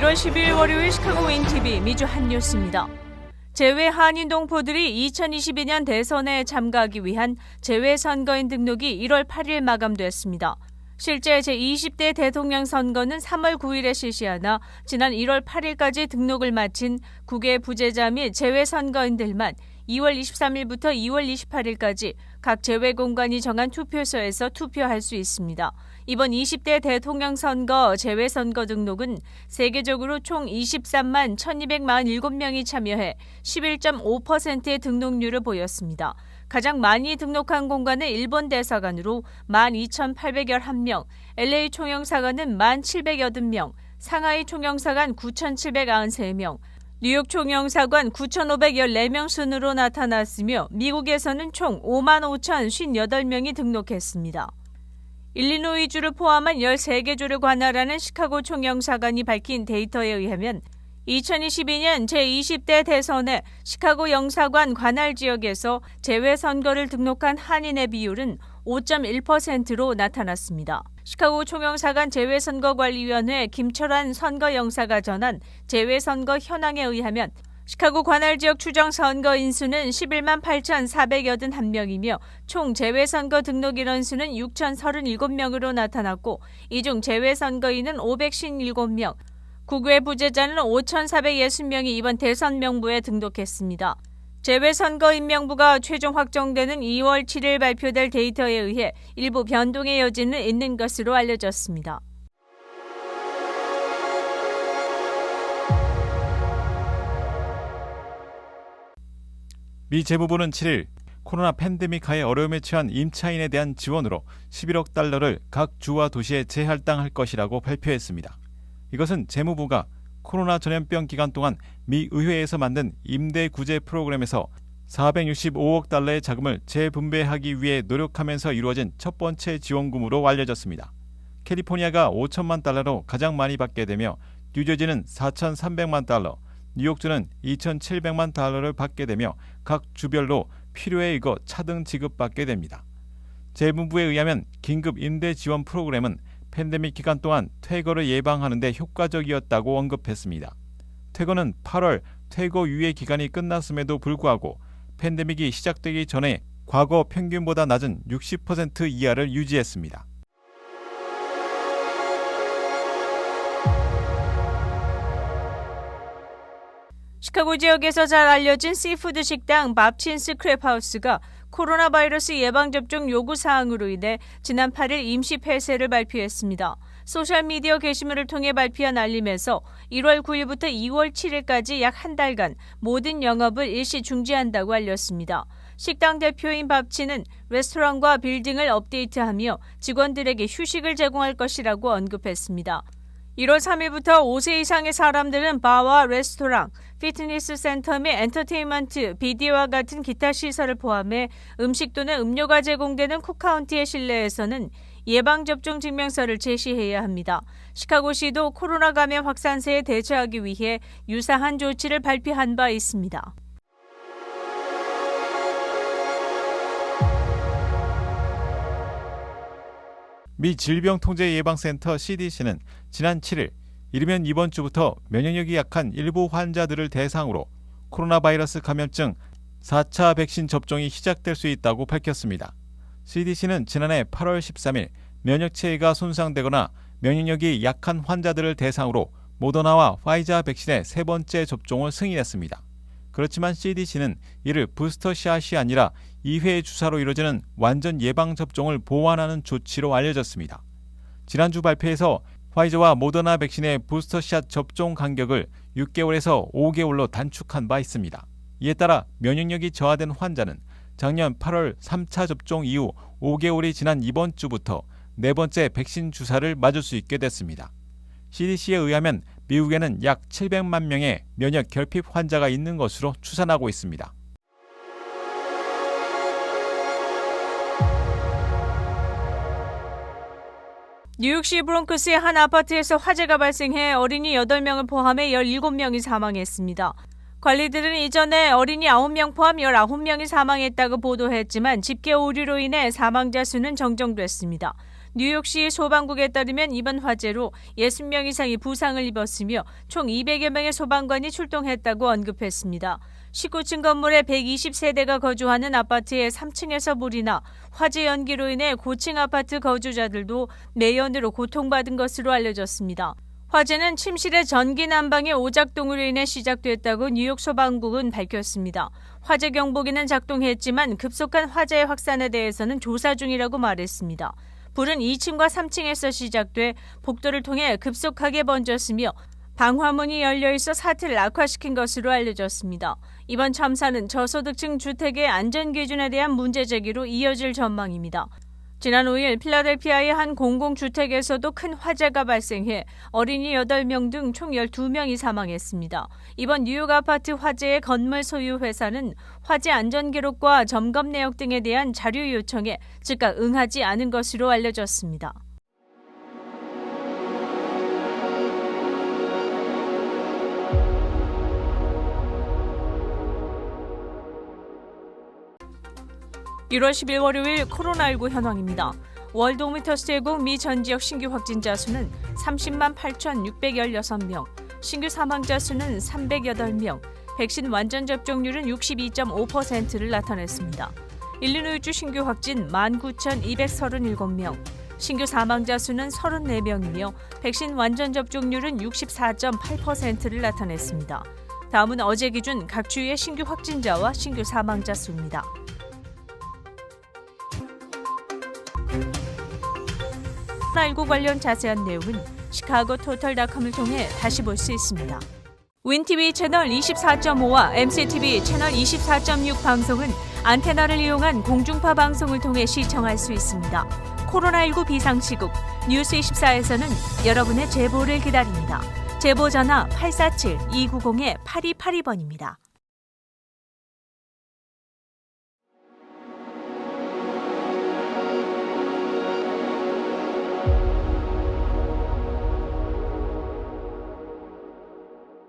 1월 12일 월요일 시카고 윙TV 미주 한뉴스입니다. 재외 한인 동포들이 2022년 대선에 참가하기 위한 재외 선거인 등록이 1월 8일 마감됐습니다. 실제 제20대 대통령 선거는 3월 9일에 실시하나 지난 1월 8일까지 등록을 마친 국외 부재자 및 재외 선거인들만 2월 23일부터 2월 28일까지 각 재외 공관이 정한 투표소에서 투표할 수 있습니다. 이번 20대 대통령 선거 재외 선거 등록은 세계적으로 총 23만 1247명이 참여해 11.5%의 등록률을 보였습니다. 가장 많이 등록한 공관은 일본 대사관으로 12,811명, LA 총영사관은 1,780명, 상하이 총영사관 9,793명, 뉴욕 총영사관 9,514명 순으로 나타났으며 미국에서는 총 55,058명이 등록했습니다. 일리노이주를 포함한 13개 주를 관할하는 시카고 총영사관이 밝힌 데이터에 의하면 2022년 제20대 대선에 시카고 영사관 관할 지역에서 재외선거를 등록한 한인의 비율은 5.1%로 나타났습니다. 시카고 총영사관 재외선거관리위원회 김철환 선거영사가 전한 재외선거 현황에 의하면 시카고 관할 지역 추정 선거 인수는 11만 8,481명이며 총 재외선거 등록 인원수는 6,037명으로 나타났고 이 중 재외선거인은 557명, 국외 부재자는 5,460명이 이번 대선 명부에 등록했습니다. 재외선거인 명부가 최종 확정되는 2월 7일 발표될 데이터에 의해 일부 변동의 여지는 있는 것으로 알려졌습니다. 미 재무부는 7일 코로나 팬데믹 하에 어려움에 처한 임차인에 대한 지원으로 11억 달러를 각 주와 도시에 재할당할 것이라고 발표했습니다. 이것은 재무부가 코로나 전염병 기간 동안 미 의회에서 만든 임대 구제 프로그램에서 465억 달러의 자금을 재분배하기 위해 노력하면서 이루어진 첫 번째 지원금으로 알려졌습니다. 캘리포니아가 5천만 달러로 가장 많이 받게 되며 뉴저지는 4,300만 달러, 뉴욕주는 2,700만 달러를 받게 되며 각 주별로 필요에 의거 차등 지급받게 됩니다. 재무부에 의하면 긴급 임대 지원 프로그램은 팬데믹 기간 동안 퇴거를 예방하는 데 효과적이었다고 언급했습니다. 퇴거는 8월 퇴거 유예 기간이 끝났음에도 불구하고 팬데믹이 시작되기 전에 과거 평균보다 낮은 60% 이하를 유지했습니다. 시카고 지역에서 잘 알려진 시푸드 식당 밥친스 크랩하우스가 코로나 바이러스 예방접종 요구사항으로 인해 지난 8일 임시 폐쇄를 발표했습니다. 소셜미디어 게시물을 통해 발표한 알림에서 1월 9일부터 2월 7일까지 약 한 달간 모든 영업을 일시 중지한다고 알렸습니다. 식당 대표인 밥치는 레스토랑과 빌딩을 업데이트하며 직원들에게 휴식을 제공할 것이라고 언급했습니다. 1월 3일부터 5세 이상의 사람들은 바와 레스토랑, 피트니스 센터 및 엔터테인먼트, 비디오와 같은 기타 시설을 포함해 음식 또는 음료가 제공되는 쿡카운티의 실내에서는 예방접종 증명서를 제시해야 합니다. 시카고시도 코로나 감염 확산세에 대처하기 위해 유사한 조치를 발표한 바 있습니다. 미 질병통제예방센터 CDC는 지난 7일 이르면 이번 주부터 면역력이 약한 일부 환자들을 대상으로 코로나 바이러스 감염증 4차 백신 접종이 시작될 수 있다고 밝혔습니다. CDC는 지난해 8월 13일 면역체계가 손상되거나 면역력이 약한 환자들을 대상으로 모더나와 파이자 백신의 세 번째 접종을 승인했습니다. 그렇지만 CDC는 이를 부스터샷이 아니라 2회 주사로 이루어지는 완전 예방접종을 보완하는 조치로 알려졌습니다. 지난주 발표에서 화이저와 모더나 백신의 부스터샷 접종 간격을 6개월에서 5개월로 단축한 바 있습니다. 이에 따라 면역력이 저하된 환자는 작년 8월 3차 접종 이후 5개월이 지난 이번 주부터 네 번째 백신 주사를 맞을 수 있게 됐습니다. CDC에 의하면 미국에는 약 700만 명의 면역 결핍 환자가 있는 것으로 추산하고 있습니다. 뉴욕시 브롱크스의 한 아파트에서 화재가 발생해 어린이 8명을 포함해 17명이 사망했습니다. 관리들은 이전에 어린이 9명 포함 19명이 사망했다고 보도했지만 집게 오류로 인해 사망자 수는 정정됐습니다. 뉴욕시 소방국에 따르면 이번 화재로 60명 이상이 부상을 입었으며 총 200여 명의 소방관이 출동했다고 언급했습니다. 19층 건물에 120세대가 거주하는 아파트의 3층에서 불이 나 화재 연기로 인해 고층 아파트 거주자들도 매연으로 고통받은 것으로 알려졌습니다. 화재는 침실의 전기 난방의 오작동으로 인해 시작됐다고 뉴욕 소방국은 밝혔습니다. 화재 경보기는 작동했지만 급속한 화재의 확산에 대해서는 조사 중이라고 말했습니다. 불은 2층과 3층에서 시작돼 복도를 통해 급속하게 번졌으며 방화문이 열려 있어 사태를 악화시킨 것으로 알려졌습니다. 이번 참사는 저소득층 주택의 안전 기준에 대한 문제 제기로 이어질 전망입니다. 지난 5일 필라델피아의 한 공공주택에서도 큰 화재가 발생해 어린이 8명 등 총 12명이 사망했습니다. 이번 뉴욕 아파트 화재의 건물 소유 회사는 화재 안전 기록과 점검 내역 등에 대한 자료 요청에 즉각 응하지 않은 것으로 알려졌습니다. (1월 10일) 월요일 코로나19 현황입니다. 월드오미터스 제공 미 전 지역 신규 확진자 수는 30만 8,616명, 신규 사망자 수는 308명, 백신 완전 접종률은 62.5%를 나타냈습니다. 일리노이주 신규 확진 19,237명, 신규 사망자 수는 34명이며 백신 완전 접종률은 64.8%를 나타냈습니다. 다음은 어제 기준 각 주의 신규 확진자와 신규 사망자 수입니다. 코로나19 관련 자세한 내용은 시카고토털닷컴을 통해 다시 볼 수 있습니다. 윈TV 채널 24.5와 MCTV 채널 24.6 방송은 안테나를 이용한 공중파 방송을 통해 시청할 수 있습니다. 코로나19 비상시국 뉴스24에서는 여러분의 제보를 기다립니다. 제보 전화 847-290-8282번입니다.